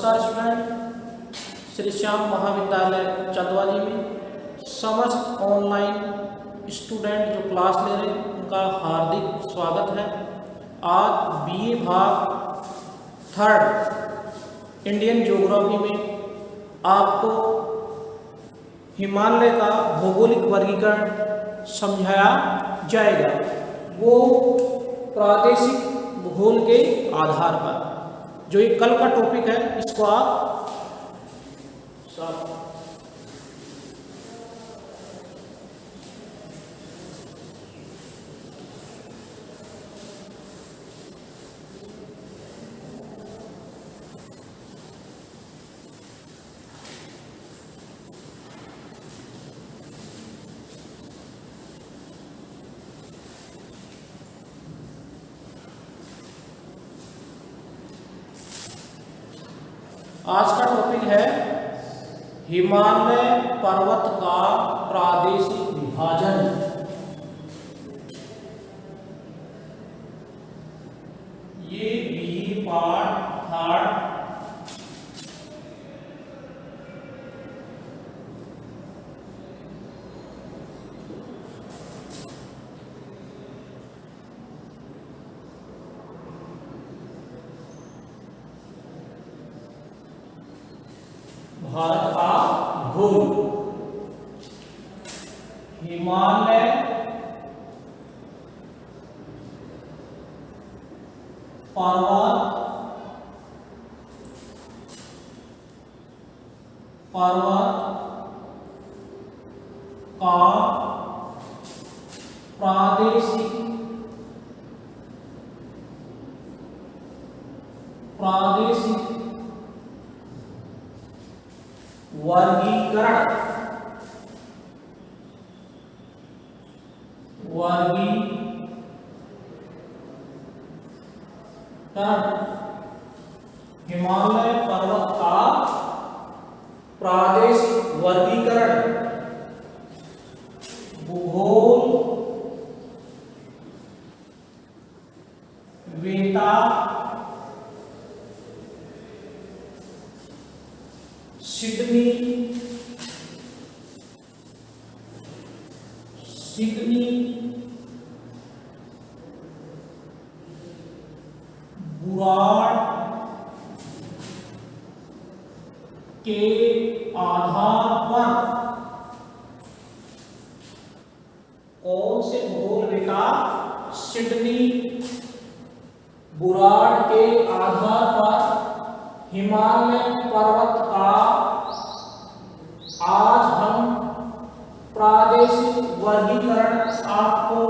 नमस्कार स्टूडेंट, श्री श्याम महाविद्यालय चंदवाजी में समस्त ऑनलाइन स्टूडेंट जो क्लास ले रहे हैं उनका हार्दिक स्वागत है। आज बीए भाग थर्ड इंडियन ज्योग्राफी में आपको हिमालय का भौगोलिक वर्गीकरण समझाया जाएगा, वो प्रादेशिक भूगोल के आधार पर। जो ये कल का टॉपिक है इसको आप आज का टॉपिक है हिमालय पर्वत का प्रादेशिक विभाजन। ये बी पार्ट थर्ड भारत का भूगोल। हिमालय पर्वत का प्रादेशिक वर्गीकरण हिमालय पर्वत का प्रादेशिक वर्गीकरण भूगोल वेता सिडनी बुराड़ के आधार पर। कौन से भूगोल बेटा? सिडनी बुराड़ के आधार पर हिमालय पर्वत का आज हम प्रादेशिक वर्गीकरण आपको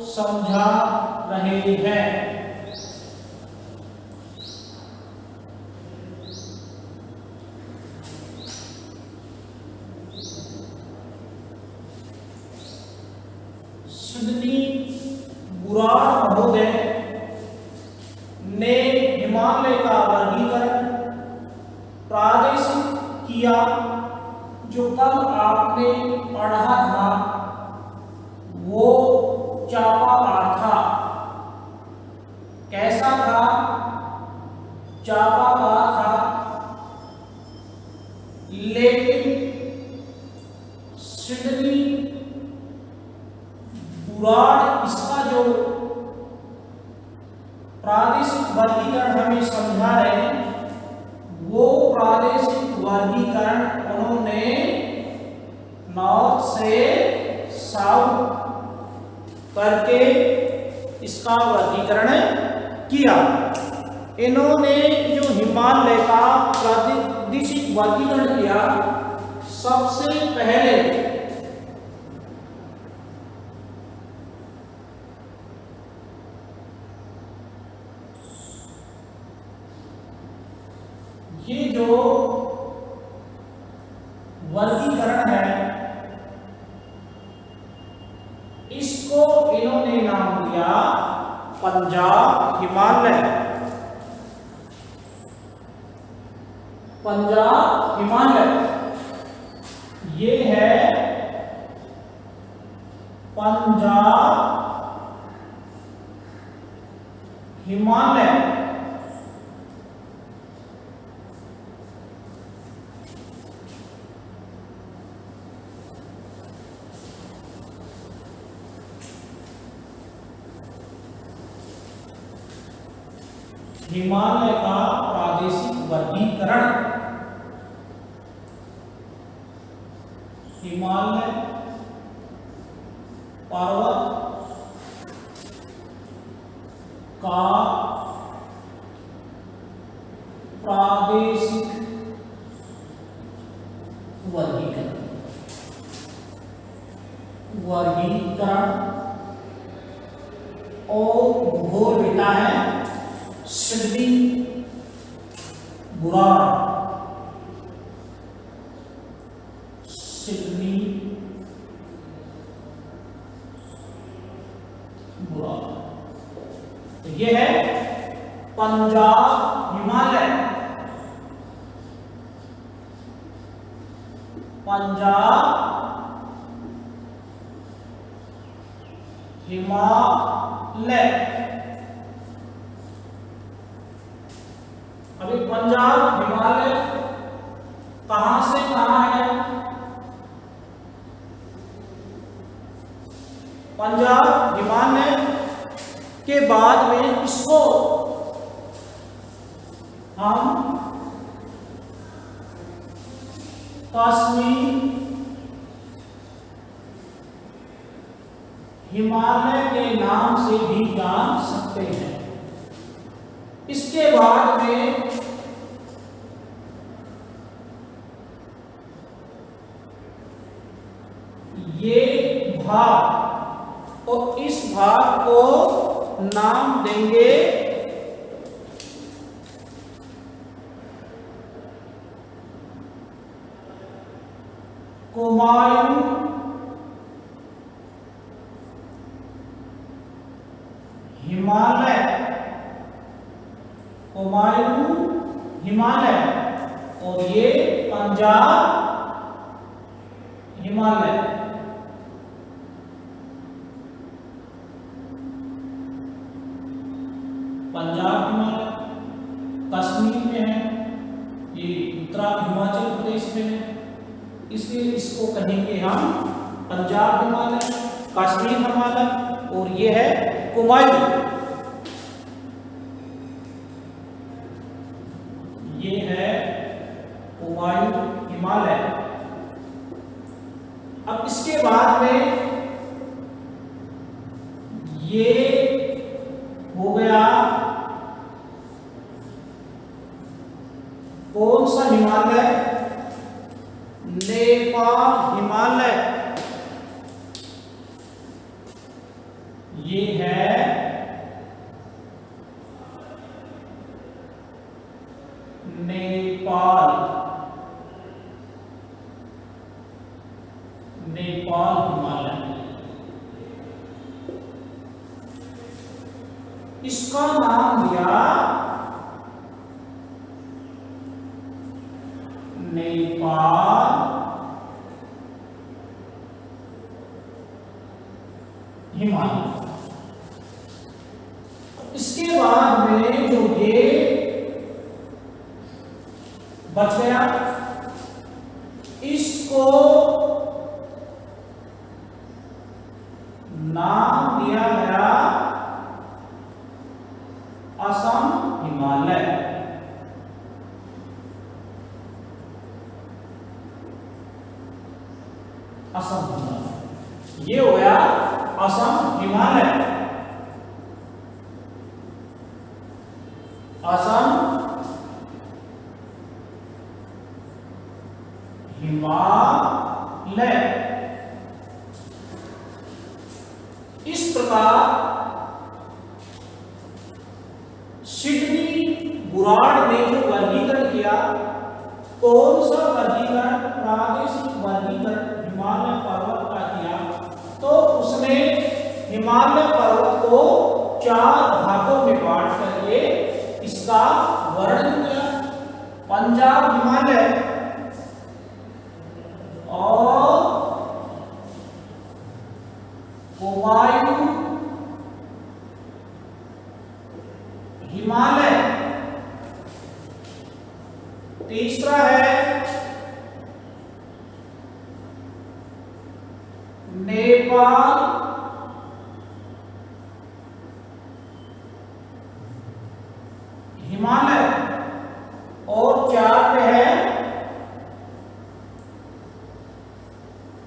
समझा रहे हैं। सिडनी बुराड़ महोदय ने हिमालय का वर्गीकरण प्रादेशिक किया। जो कल आपने पढ़ा था वो चापाकार था। कैसा था? चापाकार था, लेकिन सिडनी बुराड़ इसका जो प्रादेशिक वर्गीकरण हमें समझा रहे हैं वो प्रादेशिक वर्गीकरण उन्होंने नॉर्थ से साउथ करके इसका वर्गीकरण किया। इन्होंने जो हिमालय का प्रादेशिक वर्गीकरण किया, सबसे पहले ये जो वर्गीकरण है इसको इन्होंने नाम दिया पंजाब हिमालय। पंजाब हिमालय ये है पंजाब हिमालय। हिमालय का प्रादेशिक वर्गीकरण। हिमालय पर्वत का प्रादेशिक वर्गीकरण और भूगोल बेटा है सिडनी बुराड़। सिडनी बुराड़। तो ये है पंजाब हिमालय। पंजाब हिमालय। अभी पंजाब हिमालय कहां से कहां है? पंजाब हिमालय के बाद में इसको हम कश्मीर हिमालय के नाम से भी जान सकते हैं। इसके बाद में ये भाग और इस भाग को नाम देंगे कुमायूं हिमालय। कुमायूं हिमालय और ये पंजाब हिमालय। पंजाब हिमालय कश्मीर में है, ये उत्तरा हिमाचल प्रदेश में है, इसलिए इसको कहेंगे हम पंजाब हिमालय, कश्मीर हिमालय और ये है कुमायूं। ये है कुमायूं हिमालय। अब इसके बाद में ये हो गया कौन सा हिमालय? नेपाल हिमालय। ये है नेपाल। नेपाल हिमालय। इसका नाम दिया नेपाल हिमालय। इसके बाद में जो ये बच गया, इसको नाम दिया गया असम हिमालय। असम हिमालय ये हो गया असम हिमालय। असम हिमालय। इस प्रकार सिडनी बुराड़ ने जो वर्गीकरण किया, कौन सा वर्गीकरण? प्रादेशिक वर्गीकरण हिमालय पर्वत का किया। तो उसने हिमालय पर्वत को 4 भागों में बांट करके इसका वर्णन किया। पंजाब हिमालय और कुमायूं हिमालय। तीसरा है नेपाल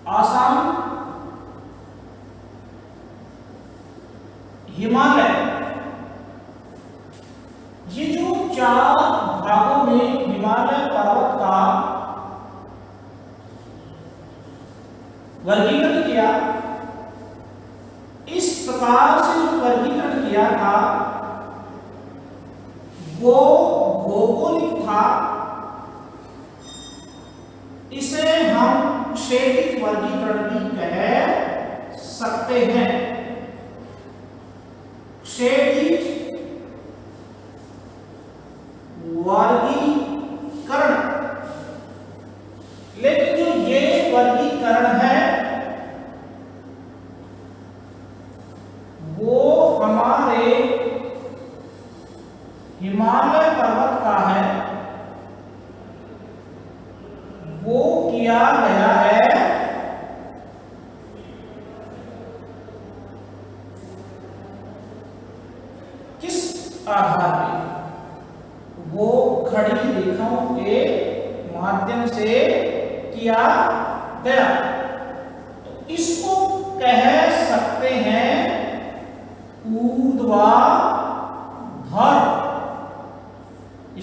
असम, हिमालय। ये जो 4 भागों में हिमालय पर्वत का वर्गीकरण किया, इस प्रकार से जो वर्गीकरण किया था वो भौगोलिक था। इसे हम क्षेत्रीय वर्गीकरण भी कह सकते हैं। क्षेत्रीय वर्गीकरण। लेकिन जो ये वर्गीकरण है वो हमारे हिमालय पर्वत का है, वो किया गया है किस आधार पे? वो खड़ी रेखाओं के माध्यम से किया गया। तो इसको कह सकते हैं ऊर्ध्वाधर।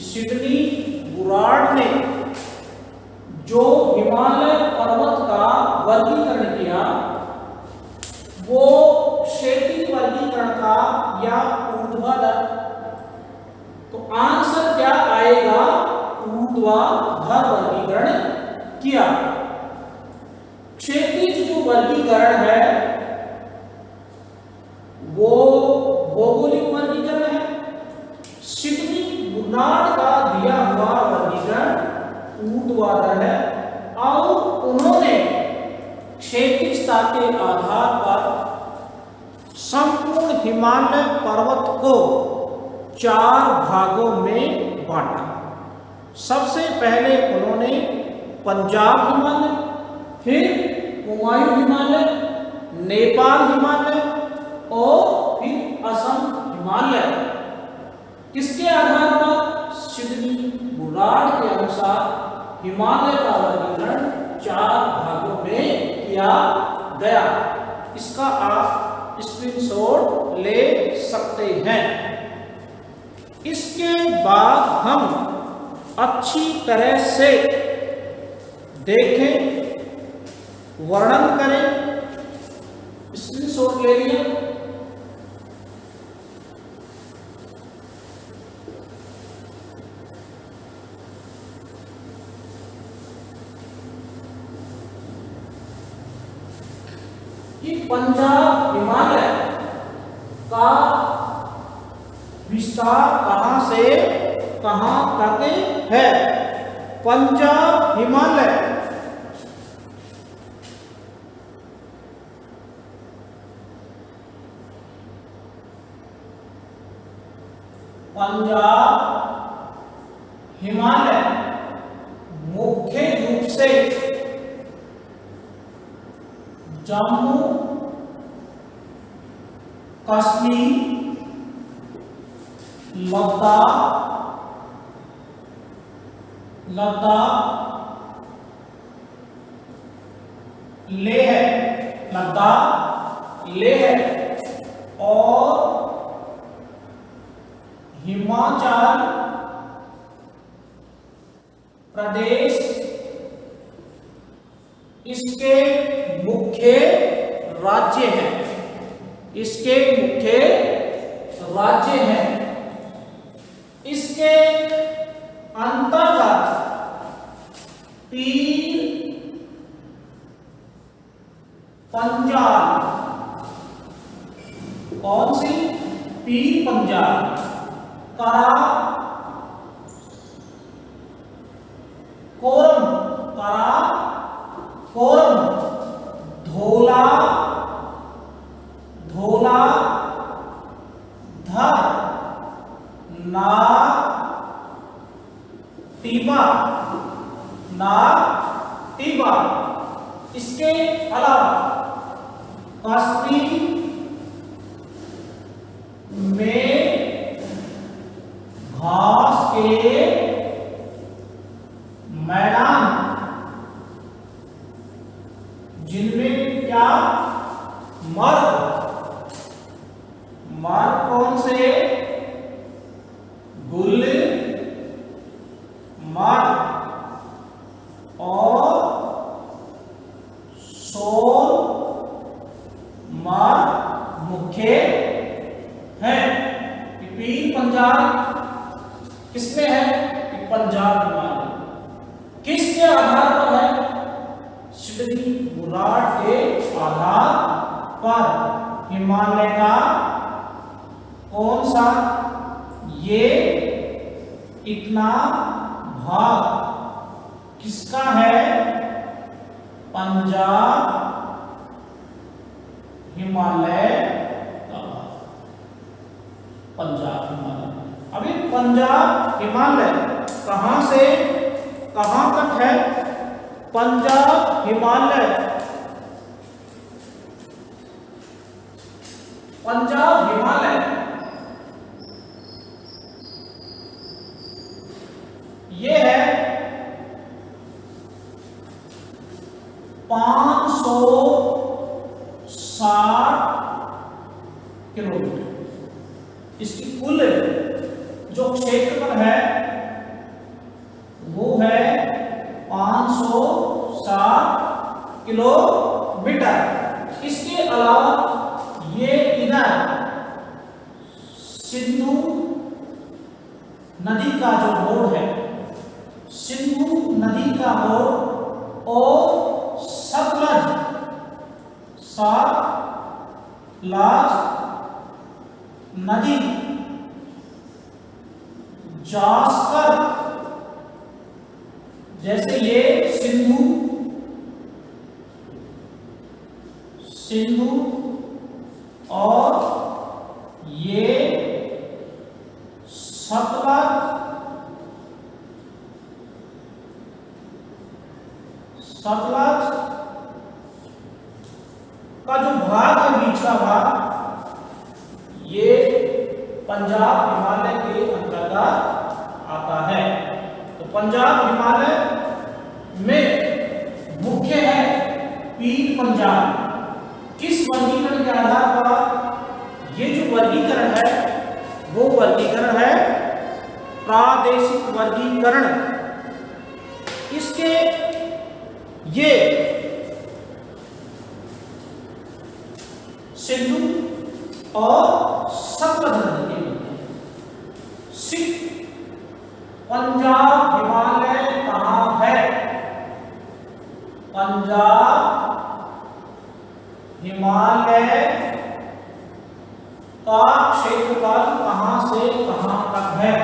सिडनी बुराड़ ने जो हिमालय पर्वत का वर्गीकरण किया वो क्षेत्रीय वर्गीकरण था या ऊर्ध्वाधर। तो आंसर क्या आएगा? ऊर्ध्वाधर वर्गीकरण किया। क्षेत्रीय जो वर्गीकरण है वो भौगोलिक वर्गीकरण है। सिडनी बुराड़ का दिया हुआ वर्गीकरण ऊर्ध्वाधर है और उन्होंने क्षेत्रीयता के आधार पर संपूर्ण हिमालय पर्वत को 4 भागों में बांटा। सबसे पहले उन्होंने पंजाब हिमालय, फिर कुमायूं हिमालय, नेपाल हिमालय और फिर असम हिमालय। किसके आधार पर? सिडनी बुराड़ के अनुसार हिमालय का वर्गीकरण 4 भागों में किया गया। इसका आप स्क्रीनशॉट ले सकते हैं। इसके बाद हम अच्छी तरह से देखें, वर्णन करें। स्क्रीनशॉट ले लिया। कि पंजाब हिमालय का विस्तार कहां से कहां तक है? पंजाब हिमालय मुख्य रूप से जम्मू कश्मीर, लद्दाख, लेह और हिमाचल प्रदेश इसके मुख्य राज्य हैं। इसके अंतर्गत 3 पंजाब। कौन सी? 3 पंजाब। काराकोरम, धौला, धर, नागटिबा। इसके अलावा कश्मीर में घास के मैदान जिनमें क्या मर्द कौन से गुल मर्द और सोल मर्द मुख्य है। पीर पंजाब किसमें है? पंजाब हिमालय किसके आधार पर है? सिद्धि बुराड़ के आधार पर। हिमालय का कौन सा ये इतना भाग किसका है? पंजाब हिमालय का भाग। पंजाब हिमालय। अभी पंजाब हिमालय कहां से कहां तक है? पंजाब हिमालय, पंजाब हिमालय ये है 560 किलोमीटर। इसकी कुल जो क्षेत्रफल है वो है 560 किलोमीटर। इसके अलावा ये इधर सिंधु नदी का जो बोर्ड है, सिंधु नदी का बोर्ड और सतलज नदी जास्कर, जैसे ये सिंधु और ये सतलज, का जो भाग है, बीचला भाग, ये पंजाब हिमालय के अंतर्गत आता है। तो पंजाब हिमालय में मुख्य है पीर पंजाब। किस वर्गीकरण के आधार पर? ये जो वर्गीकरण है वो वर्गीकरण है प्रादेशिक वर्गीकरण। इसके ये सिंधु और सतलज नदी के मध्य। पंजाब हिमालय कहां है? पंजाब हिमालय का क्षेत्रफल कहां से कहां तक है?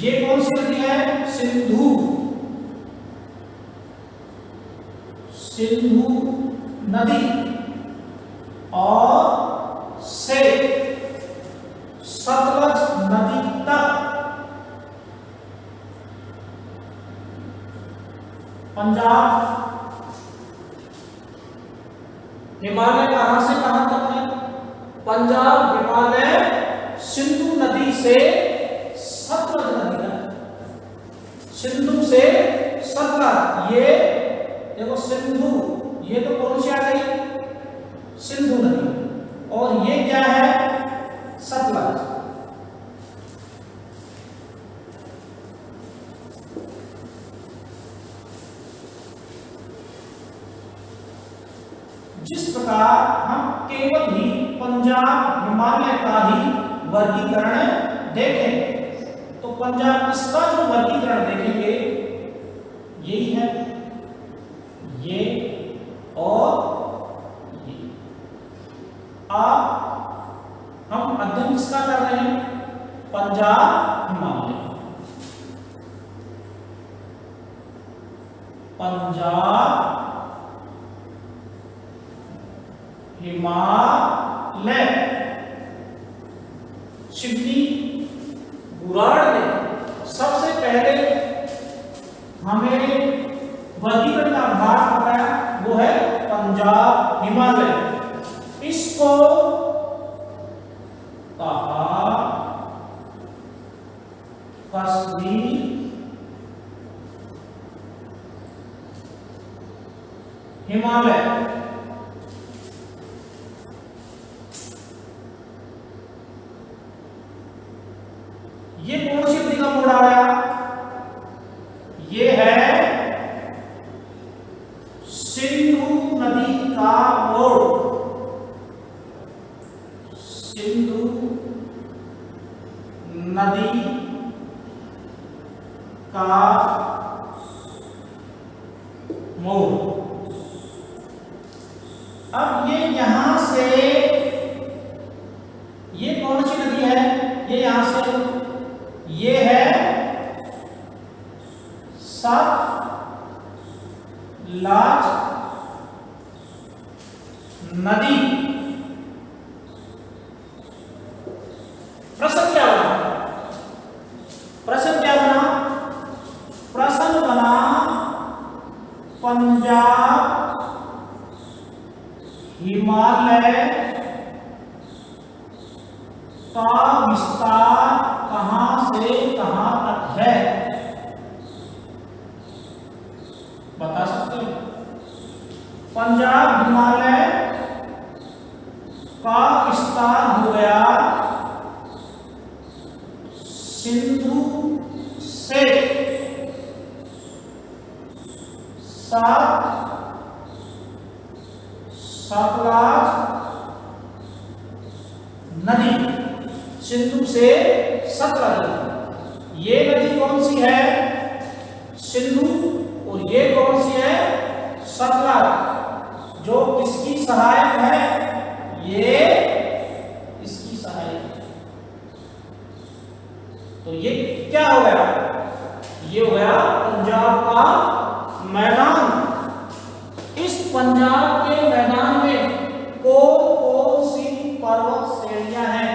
ये कौन सी नदी है? सिंधु नदी और से सतलज नदी तक पंजाब हिमालय कहां से कहां तक है? पंजाब हिमालय सिंधु नदी से सतलज नदी तक। सिंधु से सतलज, ये देखो सिंधु, ये तो कौन सी आ गई? सिंधु नदी। और ये क्या है? सतलज। जिस प्रकार हम केवल ही पंजाब हिमालय का ही वर्गीकरण देखें, तो पंजाब इसका जो वर्गीकरण देखेंगे यही है, ये और ये। आप हम अध्ययन किसका कर रहे हैं? पंजाब हिमालय। पंजाब हिमालय। सिद्धि बुराड़ ने सबसे पहले हमें वर्गीकरण का भाग बताया, वो है पंजाब हिमालय। इसको कहा कस्बी हिमालय। ये कौन सी नदी का मोड़ आया? ये है सिंधु नदी का मोड़। सिंधु नदी का मोड़। अब ये यहां से, ये कौन सी नदी है? ये यहां से, ये है सतलज नदी। प्रश्न क्या बना? प्रश्न क्या बना? प्रश्न बना पंजाब हिमालय का विस्तार कहां से कहां तक है? बता सकते हो? पंजाब हिमालय का विस्तार हो गया सिंधु से सतलज नदी। सिंधु से सतलज। ये नदी कौन सी है? सिंधु। और ये कौन सी है? सतलज। जो किसकी सहायक है? ये इसकी सहायक है। तो ये क्या हो गया? ये हो गया पंजाब का मैदान। इस पंजाब के मैदान में कौन सी पर्वत श्रेणियां हैं?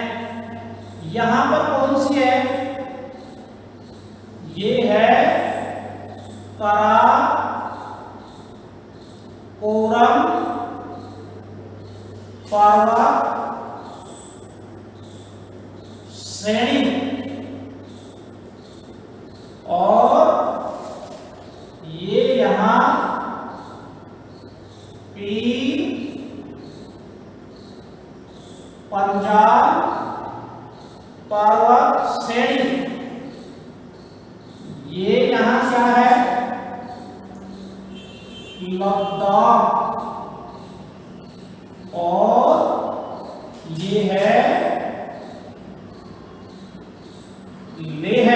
यहां पर कौन सी है? ये है काराकोरम पर्वत श्रेणी। और ये यहां पंजाब पर्वत श्रेणी। ये यहां क्या है? लद्दाख। और ये है लेह।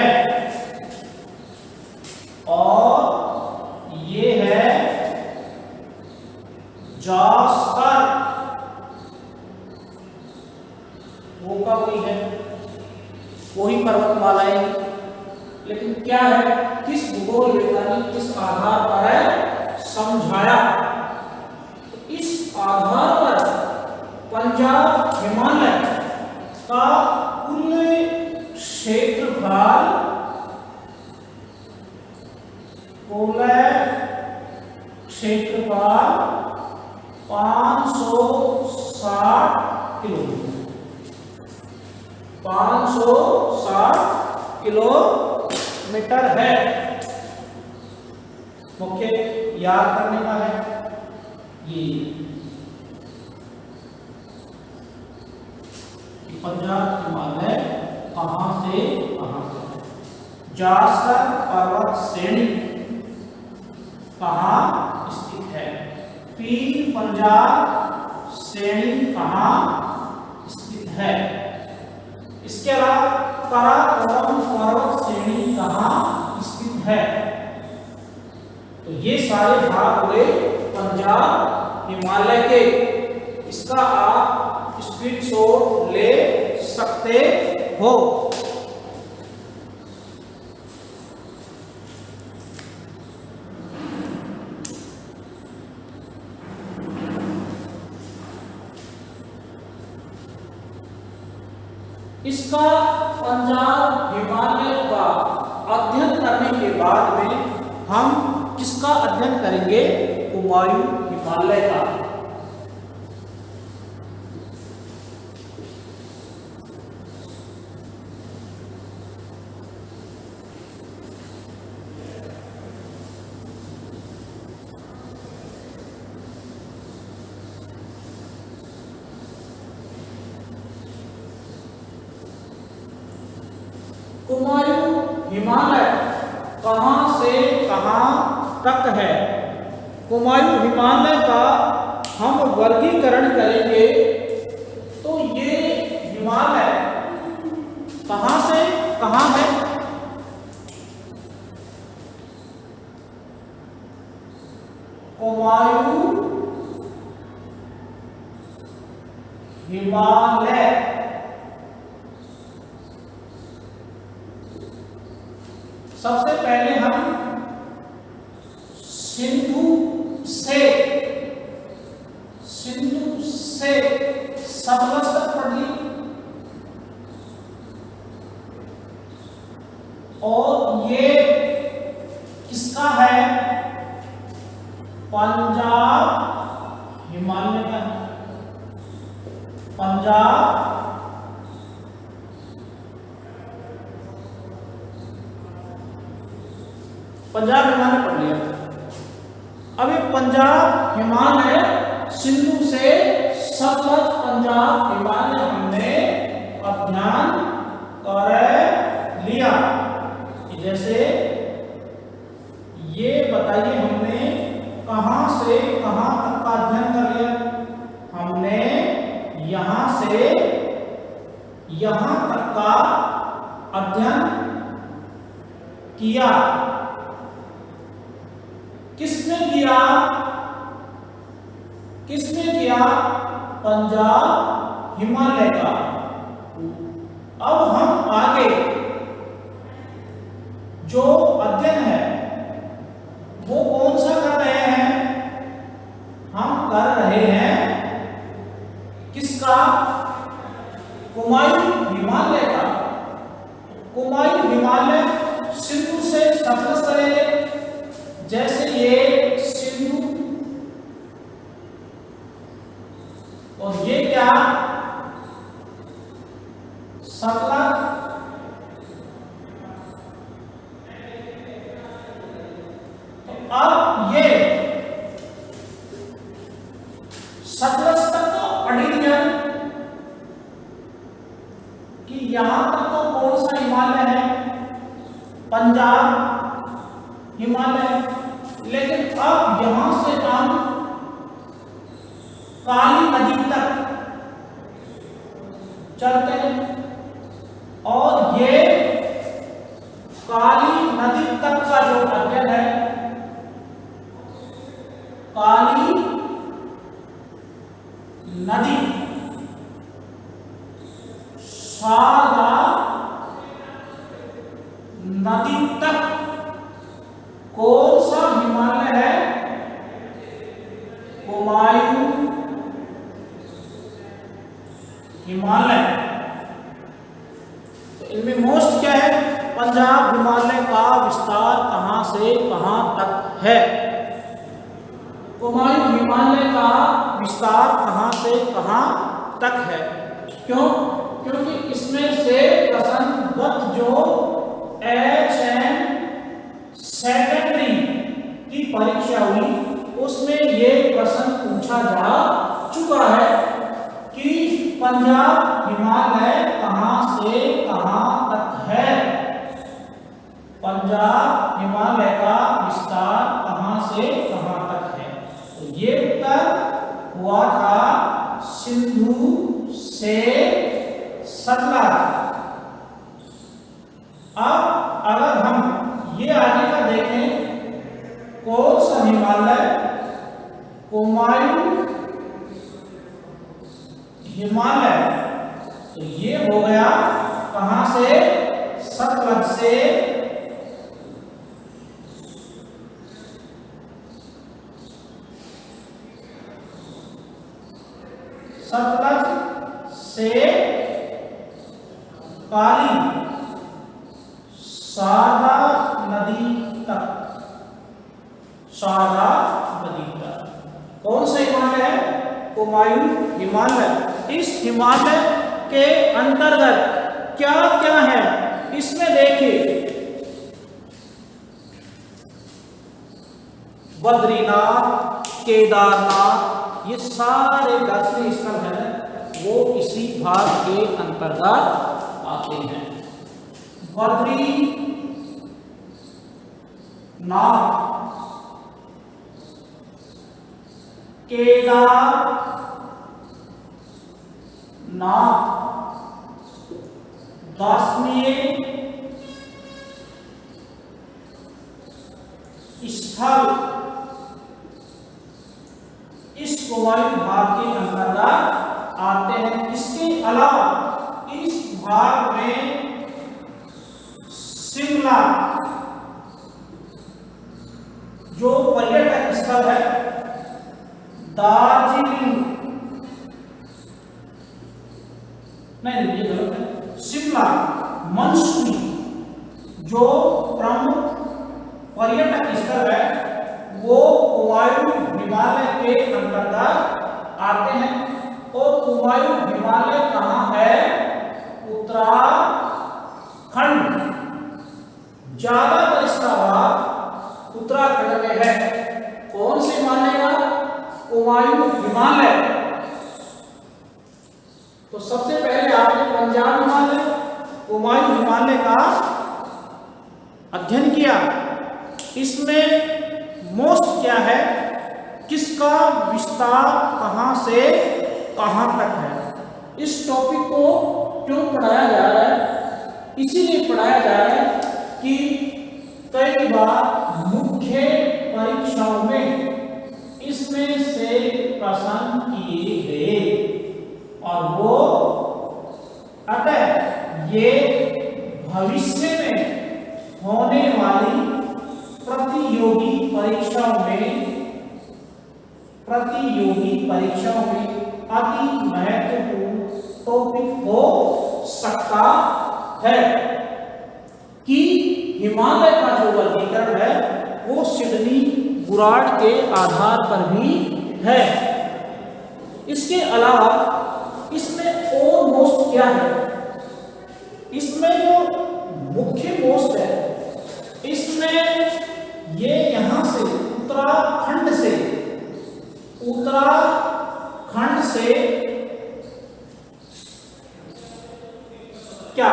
और ये है जास्कर। वो का वही है, वही पर्वतमालाएं। लेकिन क्या है? किस भूगोल वैज्ञानिक किस आधार पर है समझाया? इस आधार पर पंजाब हिमालय का कुल क्षेत्रफल 560 किलोमीटर। 560 किलोमीटर है। मुख्य याद करने का है ये कि पंजाब हिमालय कहां से कहां तक। जास्कर पर्वत श्रेणी कहां स्थित है? पीर पंजाब श्रेणी कहां स्थित है? इसके अलावा काराकोरम पर्वत श्रेणी कहां स्थित है? तो ये सारे भाग हुए पंजाब हिमालय के। इसका आप स्क्रीनशॉट ले सकते हो। इसका पंजाब हिमालय का अध्ययन करने के बाद में हम किसका अध्ययन करेंगे? हुमायूं हिमालय का। हिमालय कहाँ से कहाँ तक है? कुमायूं हिमालय का हम वर्गीकरण करेंगे तो ये हिमालय कहाँ से कहाँ है? कुमायूं हिमालय सबसे पहले हम सिंधु से सतलज तक पढ़ ली और ये किसका है? पंजाब हिमालय का है। पंजाब हिमालय पढ़ लिया। अब ये पंजाब हिमालय सिंधु से सतलज पंजाब हिमालय हमने अध्ययन कर लिया। जैसे ये बताइए हमने कहां से कहां तक का अध्ययन कर लिया? हमने यहां से यहां तक का अध्ययन किया। किसने किया? पंजाब हिमालय का। अब हम आगे जो अध्ययन है वो कौन सा कर रहे हैं? हम कर रहे हैं किसका? कुमायूं हिमालय का। कुमायूं हिमालय सिंधु से सतलज करेंगे। जैसे ये सिंधु और ये क्या? सतलज। तो अब ये सतलज तक तो पढ़ लिया कि यहां तक तो कौन सा हिमालय है? पंजाब हिमालय। लेकिन अब यहां से हम काली नदी तक चलते हैं और ये काली नदी तक का जो अध्ययन है, काली नदी शारदा नदी तक कौन सा हिमालय है? कुमायूं हिमालय। तो इनमें मोस्ट क्या है? पंजाब हिमालय का विस्तार कहां से कहां तक है? कुमायूं हिमालय का विस्तार कहां से कहां तक है? क्यों? क्योंकि इसमें से प्रश्नगत जो HN सेकेंडरी की परीक्षा हुई उसमें ये प्रश्न पूछा जा चुका है कि पंजाब हिमालय कहां से कहां तक है? पंजाब हिमालय का विस्तार कहां से कहां तक है? तो ये उत्तर हुआ था सिंधु से सतलज। अब अगर हम ये आगे का देखें, कौन सा हिमालय? कुमायूं हिमालय। तो ये हो गया कहां से? सतलज से काली शारदा नदी तक। शारदा नदी तक कौन सा हिमालय है? कुमायूं हिमालय। इस हिमालय के अंतर्गत क्या क्या है इसमें देखिए, बद्रीनाथ, केदारनाथ, ये सारे दर्शनीय स्थल हैं वो इसी भाग के अंतर्गत आते हैं। केदारनाथ, दार्शनिक स्थल इस कुमाऊं भाग के अंतर्गत आते हैं। इसके अलावा इस भाग में शिमला जो पर्यटक स्थल है, दार्जिलिंग नहीं ये गलत है, शिमला, मंसूरी जो प्रमुख पर्यटक स्थल है वो कुमाऊं हिमालय के अंतर्गत आते हैं। और कुमाऊं हिमालय कहाँ है? उत्तराखंड। ज्यादातर इसका भाग उत्तराखंड में है। कौन से हिमालय का? कुमाऊं हिमालय। तो सबसे पहले आपने पंजाब हिमालय, कुमाऊं हिमालय का अध्ययन किया। इसमें मोस्ट क्या है, किसका विस्तार कहां से कहां तक है? इस टॉपिक को क्यों पढ़ाया जा रहा है? इसीलिए पढ़ाया जा रहा है कि कई बार मुख्य परीक्षाओं में इसमें से प्रश्न किए गए और वो अतः ये भविष्य में होने वाली प्रतियोगी परीक्षाओं में अति महत्वपूर्ण टॉपिक हो सकता है कि हिमालय का जो वर्गीकरण है वो सिडनी बुराड़ के आधार पर भी है। इसके अलावा इसमें और मोस्ट क्या है? इसमें जो मुख्य मोस्ट है, इसमें ये यहां से उत्तराखंड से क्या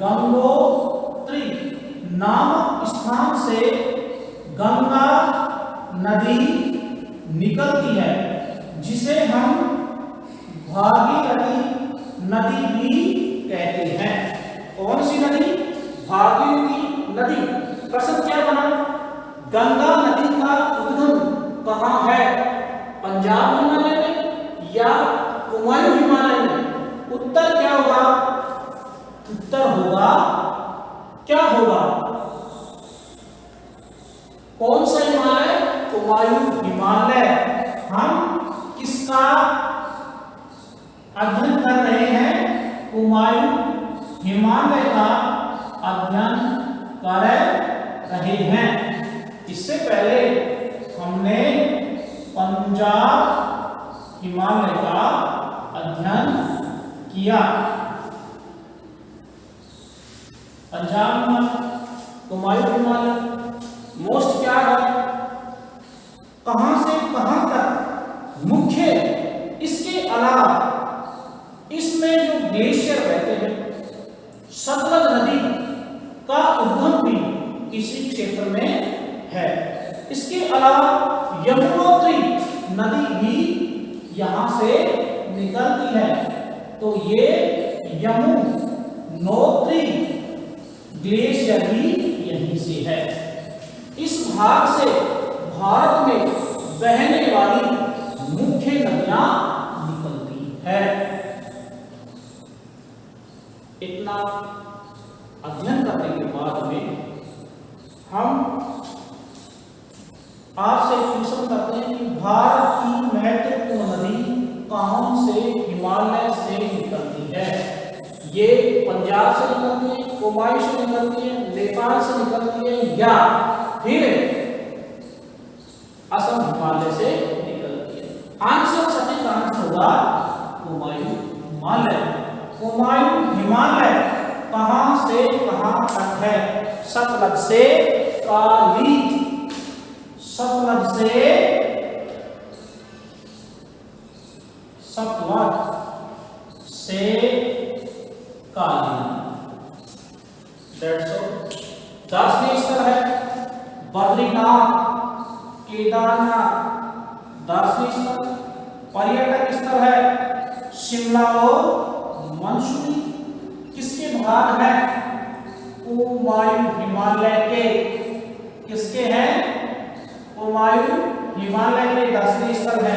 गंगोत्री नामक स्थान से गंगा नदी निकलती है, जिसे हम भागीरथी नदी भी कहते हैं। कौन सी नदी? भागीरथी नदी। प्रश्न क्या बना? गंगा नदी का उद्गम कहां है? पंजाब हिमालय में या कुमाऊं हिमालय में? उत्तर क्या होगा? उत्तर होगा क्या होगा? कौन सा हिमालय? कुमाऊं हिमालय। हम किसका अध्ययन कर रहे हैं? कुमाऊं हिमालय का अध्ययन कर रहे हैं। इससे पहले हमने पंजाब हिमालय का अध्ययन किया। पंजाब हिमालय, कुमाऊं हिमालय मोस्ट क्या है? कहां से कहां तक मुख्य। इसके अलावा इसमें जो ग्लेशियर बहते हैं, सतलज नदी का उद्गम भी इसी क्षेत्र में है। इसके अलावा यमुनोत्री नदी भी यहां से निकलती है। तो ये यमुनोत्री ग्लेशियर भी यहीं से है। इस भाग से भारत में बहने वाली मुख्य नदियां निकलती है। इतना अध्ययन करने के बाद में हम आपसे क्वेश्चन करते हैं कि भारत की महत्वपूर्ण नदी कौन से हिमालय से निकलती है? ये पंजाब से निकलती है, कुमाऊं से निकलती है, नेपाल से निकलती है या फिर असम हिमालय से निकलती है? आंसर सटीक आंसर होगा कुमाऊं हिमालय। कुमाऊं हिमालय कहां से कहां तक है? सतलज से काली, सतलज से काली नदी। दार्शनिक स्थल है बद्रीनाथ, केदारनाथ, दार्शनिक स्थल। पर्यटक स्थल है शिमला और मंसूरी। किसके भाग हैं? कुमायूं हिमालय के। किसके हैं? कुमायूं हिमालय के दार्शनिक स्थल है।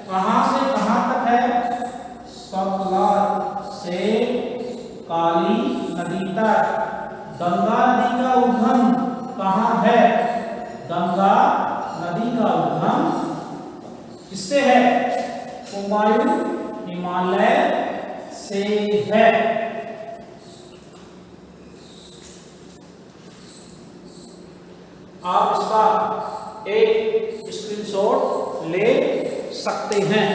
कहां से कहां तक है? सतलज से काली नदी तक। गंगा नदी का उद्गम कहां है? गंगा नदी का उद्गम किससे है? कुमायूं हिमालय से है। आप इसका एक स्क्रीनशॉट ले सकते हैं।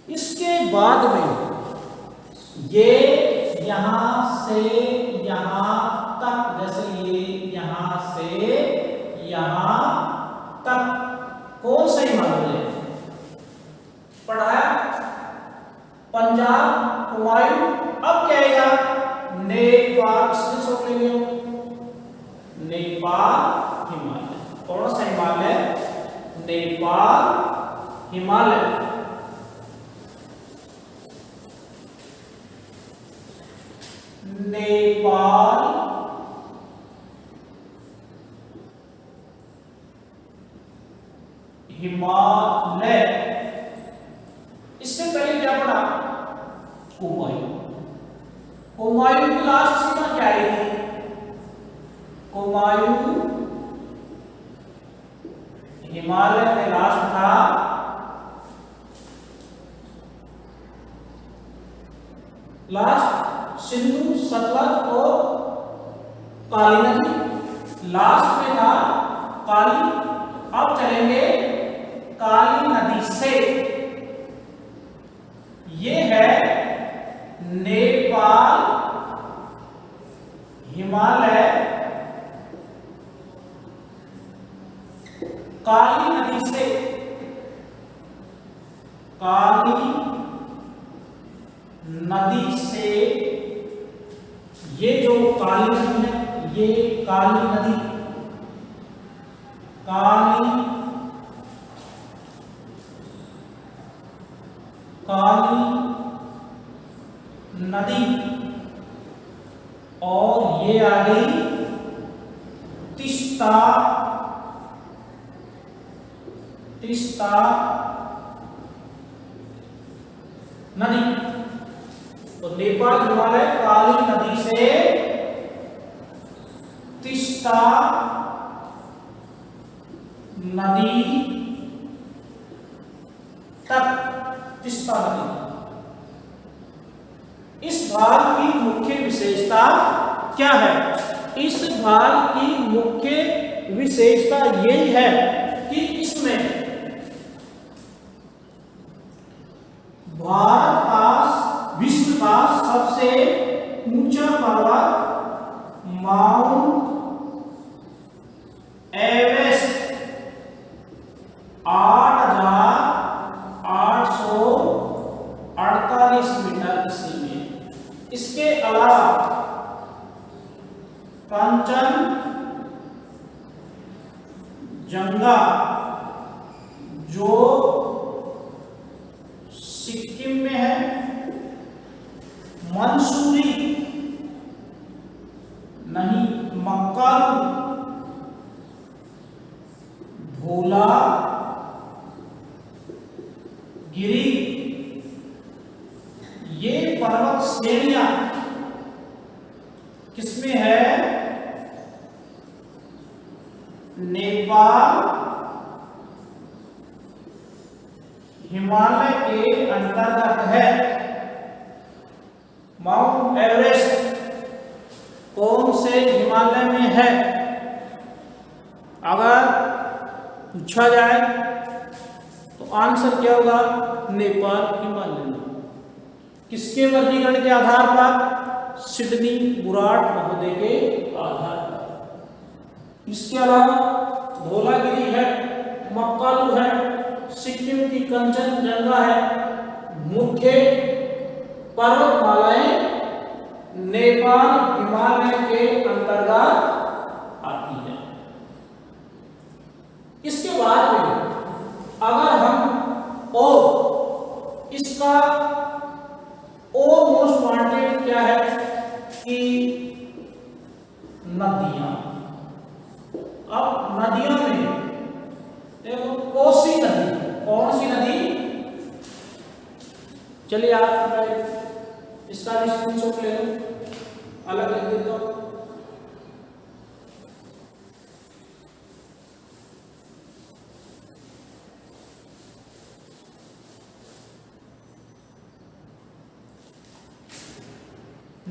इसके बाद में ये यहां से यहां तक, जैसे ये यहां से यहां तक कौन सा हिमालय है? पढ़ाया पंजाब कुमायूं। अब क्या आएगा? नेपाल। स्क्रीनशॉट लेंगे। नेपाल हिमालय। कौन सा हिमालय? नेपाल हिमालय। नेपाल हिमालय। इससे पहले क्या पढ़ा? कुमायूं। कुमायूं की लास्ट सीमा क्या आएगी? कुमायूं हिमालय में लास्ट था लास्ट सिंधु, सतलज और काली नदी। लास्ट में था काली। अब चलेंगे काली नदी से। ये है नेपाल हिमालय। काली नदी से, काली नदी से ये जो काली नदी है, ये काली नदी, काली नदी, और ये आ गई तीस्ता नदी। तो नेपाल हिमालय काली नदी से तीस्ता नदी तक। तीस्ता नदी। इस भाग की मुख्य विशेषता क्या है? इस भाग की मुख्य विशेषता यही है कि इसमें भारत का, विश्व का सबसे ऊंचा पर्वत माउंट एवरेस्ट 8,848 मीटर की में। इसके अलावा कंचनजंगा जो सिक्किम में है, मंसूरी नहीं, मक्कारू, धोला गिरी, ये पर्वत श्रेणियां किसमें है? नेपाल हिमालय के अंतर्गत है। माउंट एवरेस्ट कौन से हिमालय में है? अगर पूछा जाए तो आंसर क्या होगा? नेपाल हिमालय में। किसके वर्गीकरण के आधार पर? सिडनी बुराट महोदय के आधार पर। इसके अलावा धौलागिरी है, मक्कालू है, सिक्किम की कंचनजंगा है, मुख्य पर्वतमालाएं नेपाल हिमालय के अंतर्गत आती है। इसके बाद में अगर हम और इसका और मोस्ट वांटेड क्या है कि नदियां। अब नदियों में देखो कोसी नदी, कौन सी नदी? चलिए आप इसका भी स्क्रीनशॉट ले लो, अलग लिख देता हूं।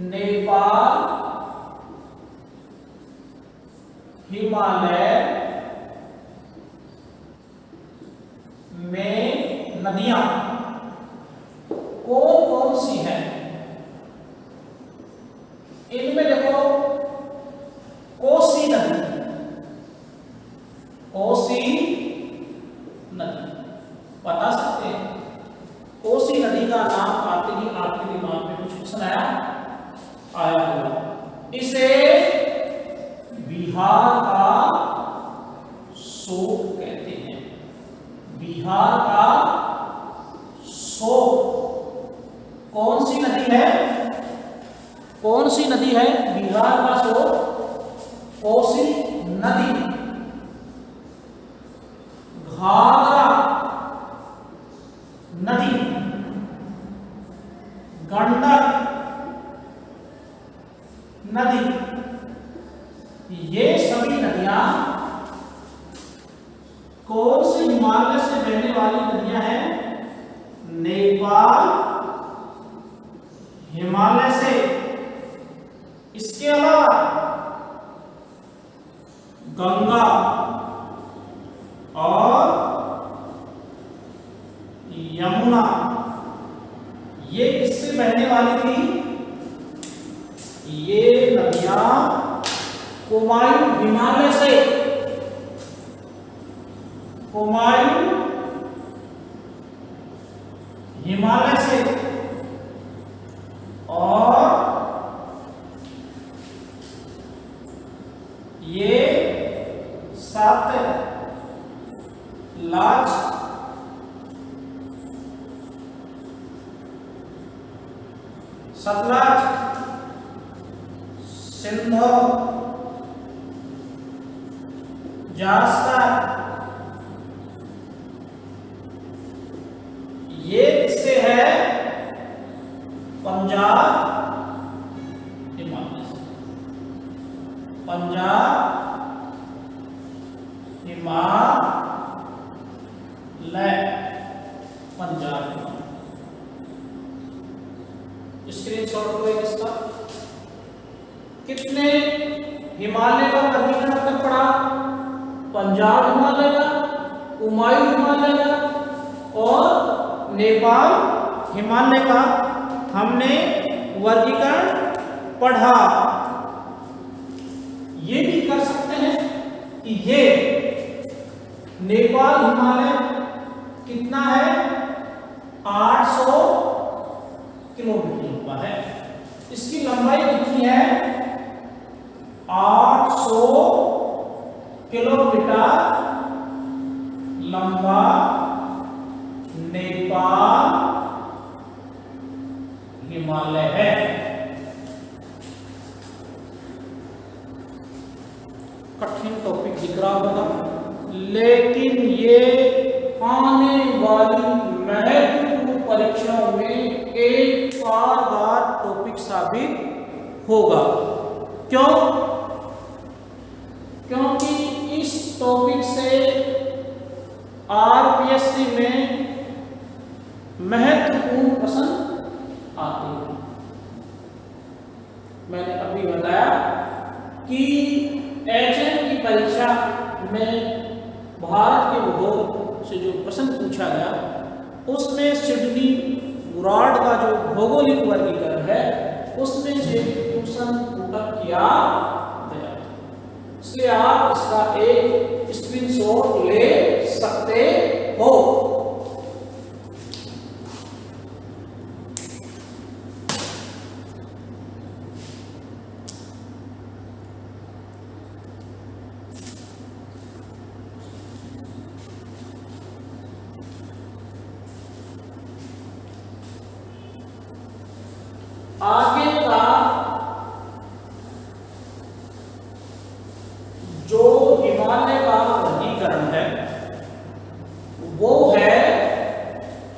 नेपाल हिमालय में नदियां कौन कौन सी हैं? इनमें देखो कोसी नदी, कोसी नदी बता सकते हैं? कोसी नदी का नाम आते ही आपके दिमाग में कुछ क्वेश्चन आया होगा। इसे बिहार का शोक कहते हैं, बिहार का शोक। कौन सी नदी है? कौन सी नदी है बिहार का शोक? कोसी नदी। घाघरा नदी, गंडक नदी, ये सभी नदियां कौन से हिमालय से बहने वाली नदियां हैं? नेपाल हिमालय से। इसके अलावा गंगा और यमुना, ये किससे बहने वाली थी? ये नदियां कुमायूं हिमालय से, कुमायूं हिमालय से। और ये सतलज सतलज, सिंधु, जास्कर, ये किससे है? पंजाब हिमालय से, पंजाब हिमालय, पंजाब हिमालय। स्क्रीनशॉट लो इसका। कितने हिमालय का वर्गीकरण तक पढ़ा? पंजाब हिमालय का, कुमायूं हिमालय का और नेपाल हिमालय का हमने वर्गीकरण पढ़ा। ये भी कर सकते हैं कि ये नेपाल हिमालय कितना है? 800 किलोमीटर का है। इसकी लंबाई कितनी है? 800 किलोमीटर लंबा नेपाल हिमालय है। कठिन टॉपिक दिख रहा होगा, लेकिन ये आने वाली महत्वपूर्ण परीक्षाओं में एक कारगर टॉपिक साबित होगा। क्यों? क्योंकि इस टॉपिक से आरपीएससी में महत्वपूर्ण प्रश्न आते हैं। मैंने अभी बताया कि एचएन की परीक्षा में भारत के भूगोल से जो प्रश्न पूछा गया उसमें सिडनी उराड का जो भौगोलिक वर्गीकरण है उसमें से ट्यूशन ऊतक किया गया। इसलिए आप इसका एक स्क्रीनशॉट ले सकते हो। आगे का जो हिमालय का वर्गीकरण है वो है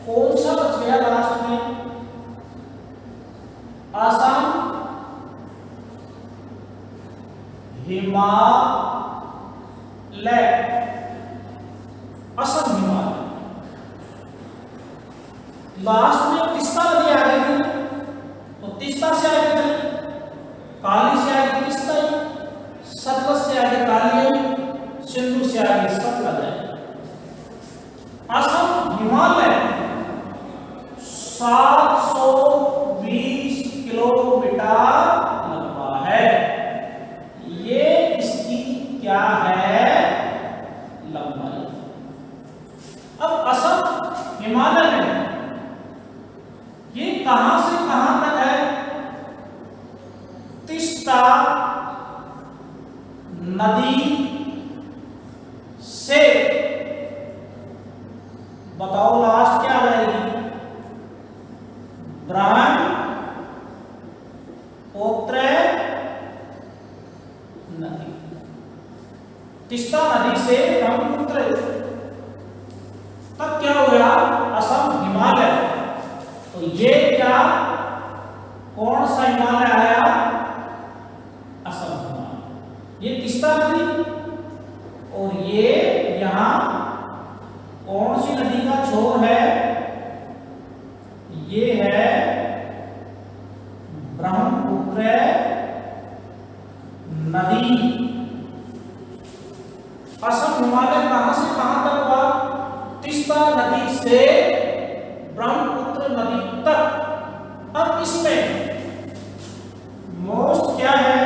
कौन सा बचा लास्ट में? असम हिमालय, असम हिमालय। लास्ट में तिस्ता नदी आ गई थी, तो तिस्ता से आगे चली, काली से आगे तिस्ता आई, सतलज से आगे काली आई, सिंधु से आगे सतलज आई। असम हिमालय 720 किलोमीटर लंबा है। ये इसकी क्या है? लंबाई। अब असम हिमालय में ये कहां से कहां तक है? तिस्ता नदी से, बताओ लास्ट क्या रहेगी? ब्रह्मपुत्र नदी। तिस्ता नदी से ब्रह्मपुत्र तक क्या हो गया? असम हिमालय। तो ये क्या, कौन सा हिमालय आया? असम हिमालय। ये तिस्ता नदी और ये यहां कौन सी नदी का छोर है? ये है ब्रह्मपुत्र नदी। असम हिमालय कहां से कहां तक हुआ? तिस्ता नदी से ब्रह्मपुत्र नदी तक। अब इसमें मोस्ट क्या है?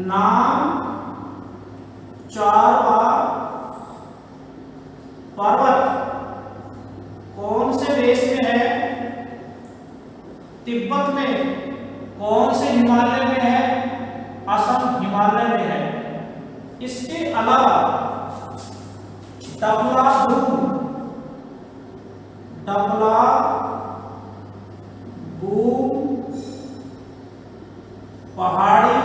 नाम चारवा पर्वत कौन से देश में है? तिब्बत में। कौन से हिमालय में है? असम हिमालय में है। इसके अलावा डबलाबू पहाड़ी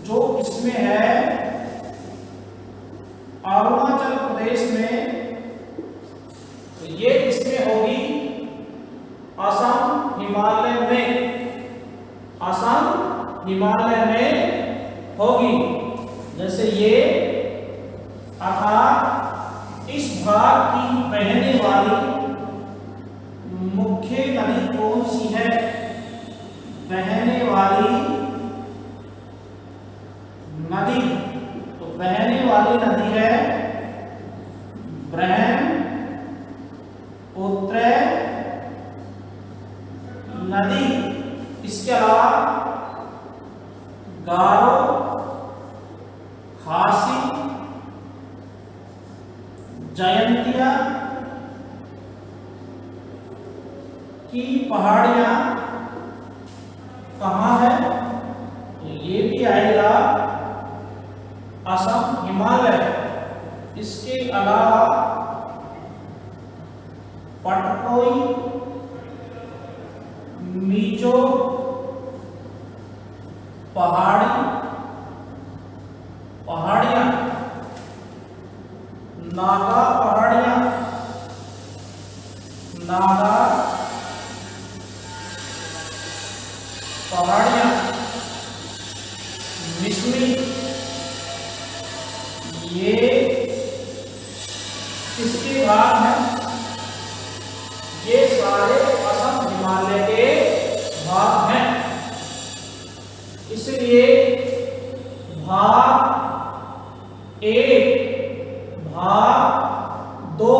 जो इसमें है अरुणाचल प्रदेश में, तो ये इसमें होगी असम हिमालय में। असम हिमालय में होगी। जैसे ये अर्थात इस भाग की बहने वाली मुख्य नदी कौन सी है? बहने वाली नदी, तो बहने वाली नदी है ब्रह्मपुत्र नदी। इसके अलावा गारो, खासी, जयंतिया की पहाड़ियां कहां है? तो ये भी आएगा असम हिमालय। इसके अलावा पटकोई, मीजो पहाड़ियां, नागा पहाड़ियां, मिसमी, ये किसके भाग हैं? ये सारे असम हिमालय के भाग हैं। इसलिए भाग 1, भाग 2,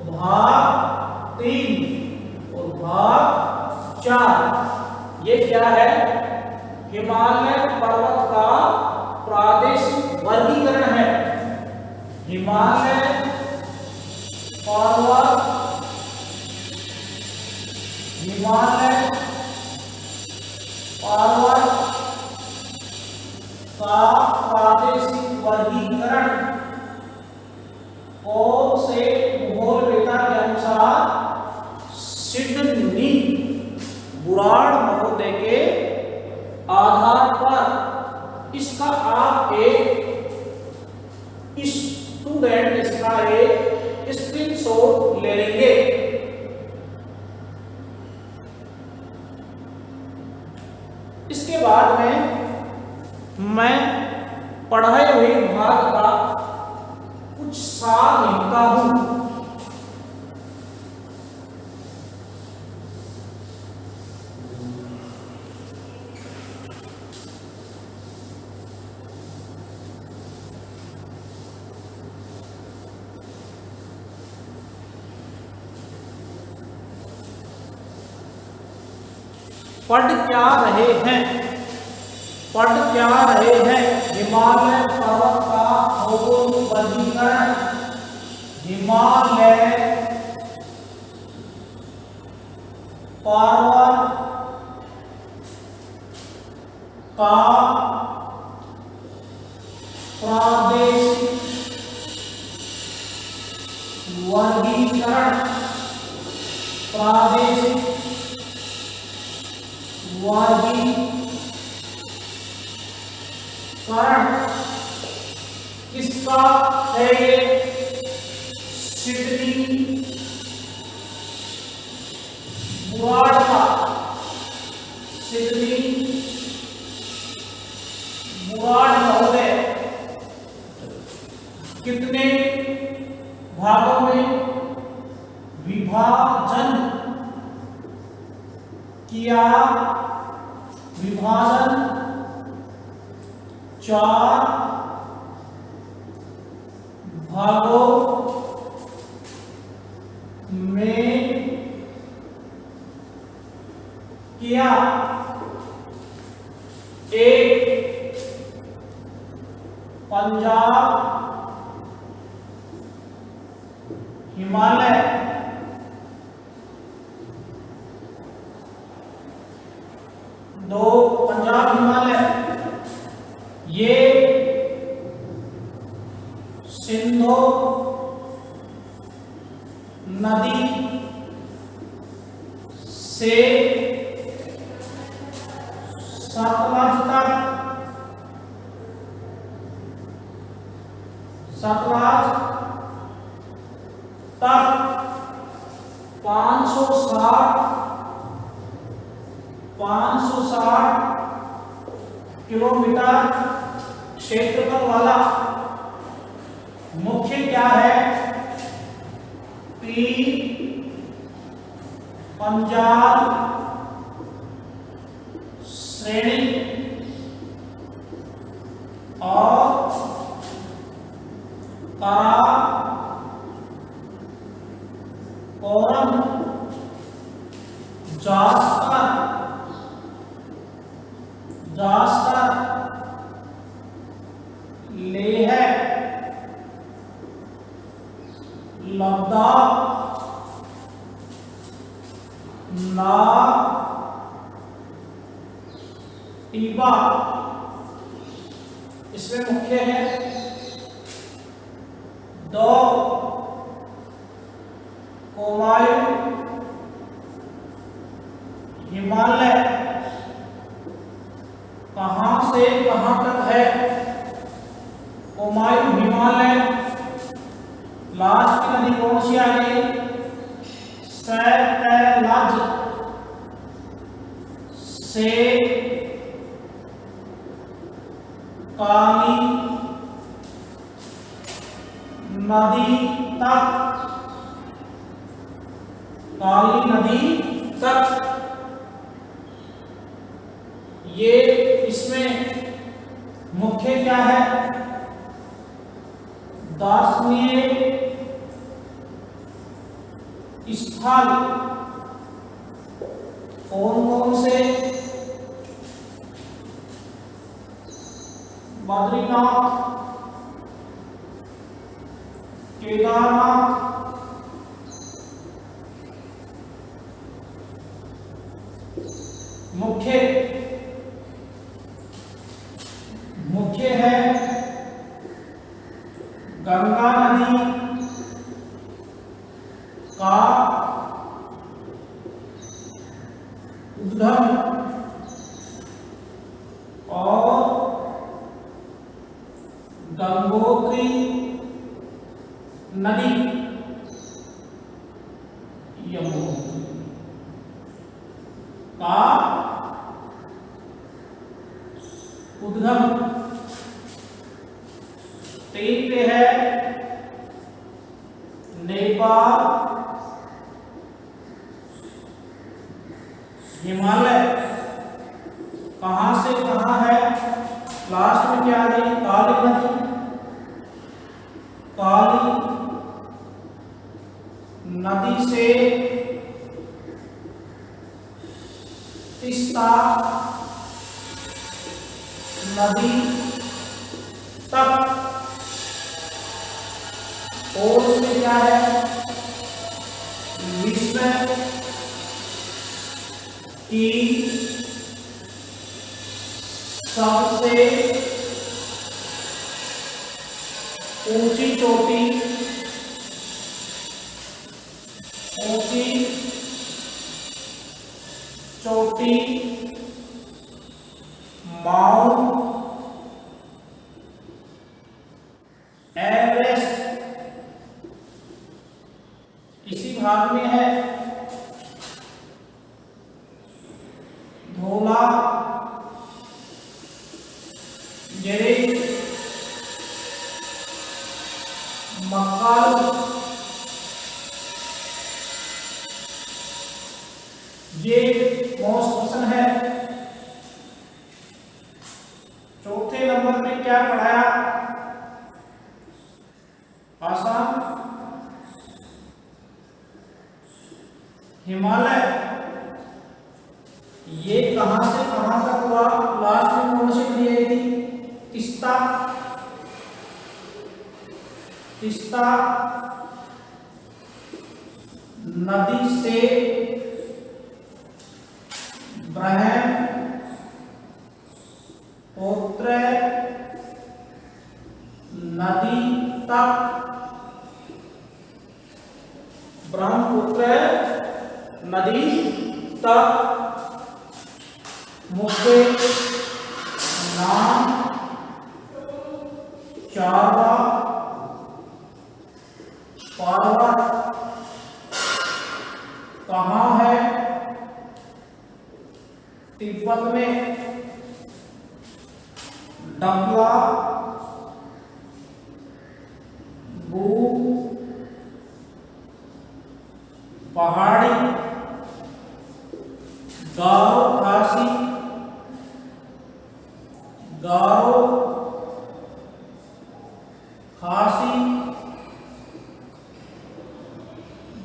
भाग 3 और भाग 4। ये क्या है? हिमालय पर्वत का प्रादेशिक वर्गीकरण है। हिमालय पर्वत, हिमालय पर्वत का प्रादेशिक वर्गीकरण कौन से भूगोलवेत्ता के अनुसार सिडनी बुराड़ महोदय के आधार पर। इसका आप एक स्टूडेंट इसका एक स्क्रीनशॉट ले लेंगे। इसके बाद में मैं पढ़ाए हुए भाग का कुछ सार लिखता हूं। पढ़ क्या रहे हैं? पढ़ क्या रहे हैं? हिमालय पर्वत का भौगोलिक वर्गीकरण। हिमालय पर्वत का प्रादेशिक वर्गीकरण। प्रादेशिक वर्गीकरण किसका है? ये सिडनी बुराड़ का। सिडनी बुराड़ महोदय कितने भागों में विभाजन किया? विभाजन 4 भागों में किया। एक पंजाब हिमालय, 2 पंजाब हिमालय, ये सिंधु नदी से सतलज तक, सतलज तक 560 किलोमीटर क्षेत्रफल वाला। मुख्य क्या है? 3 पंजाब श्रेणी और काराकोरम जास्कर लेह लद्दाख नागटिबा। इसमें मुख्य है 2 कुमायूं हिमालय कहां से कहां तक है? कुमायूं हिमालय लास्ट की नदी कौन सी आ गई? सतलज से काली नदी तक, काली नदी तक। ये इसमें मुख्य क्या है? दार्शनिक स्थल कौन कौन से? बद्रीनाथ, केदारनाथ, मुख्य है गंगा नदी का उद्गम और गंगोत्री नदी यमुनोत्री का उद्गम। 3 पे है नेपाल, हिमालय कहां से कहां है? लास्ट में क्या आ गई? काली नदी, काली नदी से तीस्ता नदी तक। और उसमें क्या है? विश्व की सबसे ऊंची चोटी, माउंट एवरेस्ट इसी भाग में है। धौला गिरी, मक्कल, ये मोस्ट क्वेश्चन है। चौथे नंबर पे क्या पढ़ाया? आसाम, हिमालय, ये कहां से कहां तक हुआ? लास्ट में कौन सी दी गई थी? तीस्ता नदी से ब्रह्मपुत्र नदी तक, ब्रह्मपुत्र नदी तक। मुख्य नाम चारवा पर्वत कहाँ है? तिब्बत में। डबला भू पहाड़ी, गारो खासी,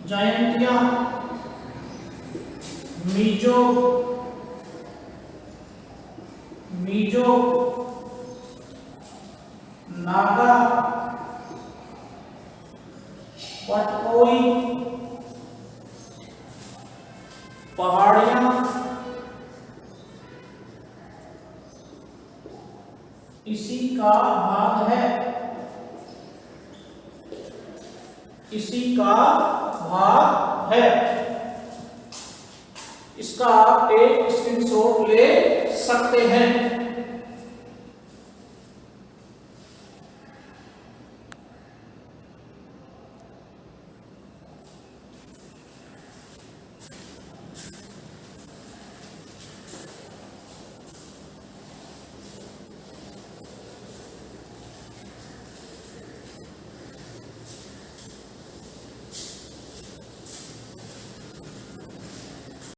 जयंतिया, मिजो, नागा, पटकोई पहाड़ियां इसी का भाग है, इसी का भाग है। इसका आप एक स्क्रीनशॉट ले सकते हैं।